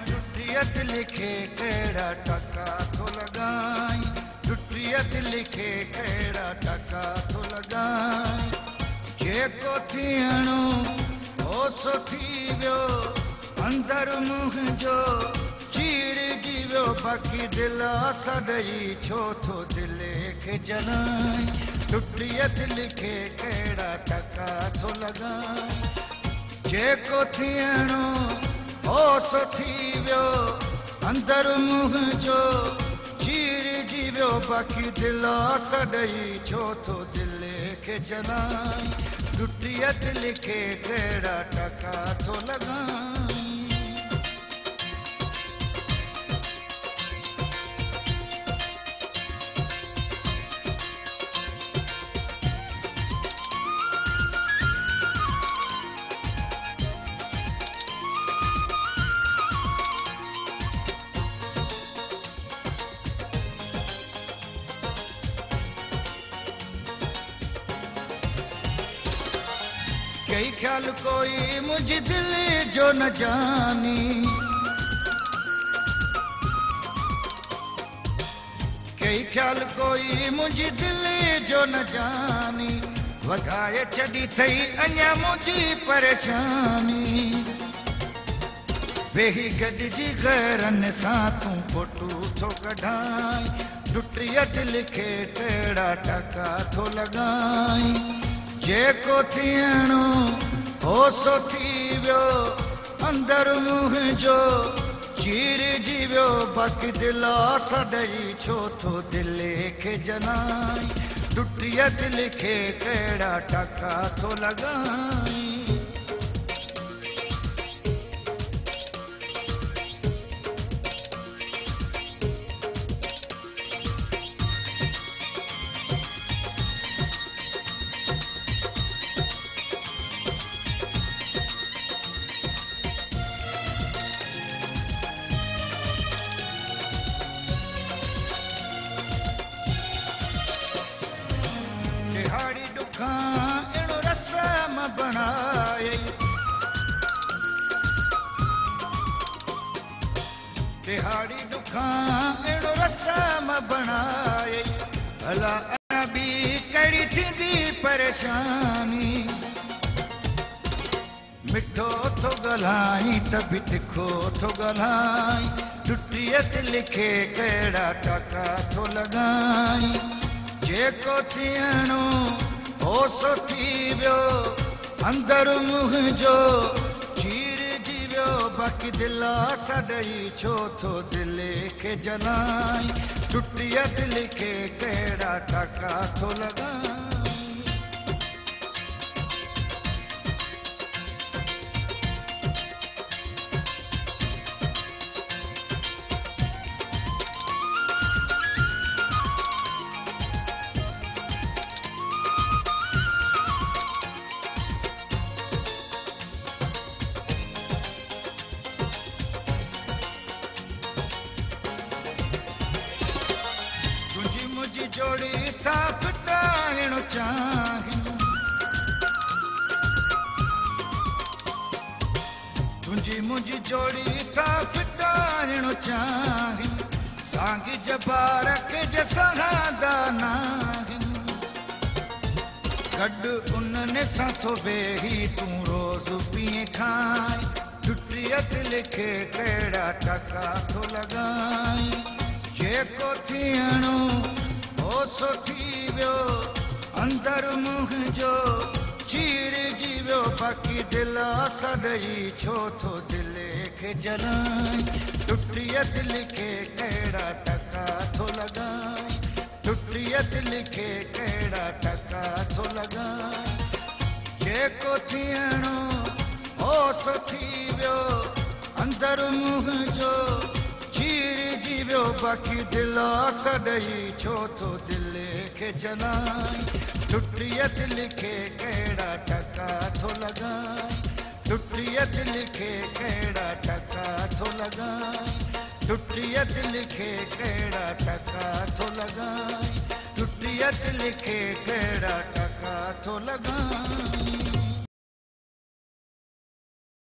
टुटिया दिल खे कहिड़ा टका थो लॻाई, टुटिया दिल खे कहिड़ा टका थो लॻाई। जेको थियणो हो सो थी वियो, अंदर मुंहिंजो चीरजी वियो, बाक़ी दिल सॾई छो थो दिल खे जलाई। टुटिया दिल खे कहिड़ा टका थो लॻाई। जेको थियणो हो सो थी वियो, अंदर मुंहिंजो चीरजी वियो, बाक़ी दिल सॾई छो थो दिल खे जलाई। टुटिया दिल खे कहिड़ा टका थो लॻाई। कई ख्याल कोई मुझ दिल जो न जानी, कई ख्याल कोई मुझ दिल जो न जानी, वधाए छॾी थई अञा मुंहिंजी परेशानी। वेही गॾिजी गैरनि सां तूं फोटू थो कढाई। टुटिया दिल खे कहिड़ा टका थो लॻाई। जेको थियणो हो सो थी वियो, अंदर मुंहिंजो चीरजी वियो, बाक़ी दिल सॾई छो थो दिल खे जलाई। टुटिया दिल खे कहिड़ा टका थो लॻाई। दिहाड़ी ॾुखां अहिड़ो रसम बणाई, दिहाड़ी ॾुखां अहिड़ो रसम बणाई। भला अञा बि कहिड़ी थींदी परेशानी। मिठो थो ॻाल्हाई त बि तिखो थो ॻाल्हाई। टुटिया दिल खे कहिड़ा टका थो लॻाई। जेको थियणो हो सो थी वियो, अंदर मुंहिंजो चीरजी वियो, बाक़ी दिल सॾई छो थो दिल खे जलाई। टुटिया दिल खे कहिड़ा टका थो लॻाई। मुझी जोड़ी था फिटाइण चाहिनि, तुंहिंजी मुंहिंजी जोड़ी था फिटाइण चाहिनि। सांगी जबार खे जे सहांदा नाहिनि, गॾु उन्हनि सां थो वेही तूं रोज़ पीए खाए। टुटिया दिल खे कहिड़ा टका थो लॻाई। जेको थियणो हो सो थी वियो, अंदर मुंहिंजो चीरजी वियो, बाक़ी दिल सॾई छो थो दिल खे जलाई। टुटिया दिल खे कहिड़ा टका थो लॻाई। टुटिया दिल खे कहिड़ा टका थो लॻाई। जेको थियणो हो सो थी वियो, अंदर मुंहिंजो चीरजी वियो, बाक़ी दिल सॾई छो थो दिल खे जलाई। टुटिया दिल खे कहिड़ा टका थो लॻाई। टुटिया दिल खे कहिड़ा टका थो लॻाई। टुटिया दिल खे कहिड़ा टका थो लॻाई। टुटिया दिल खे कहिड़ा टका थो लॻाई।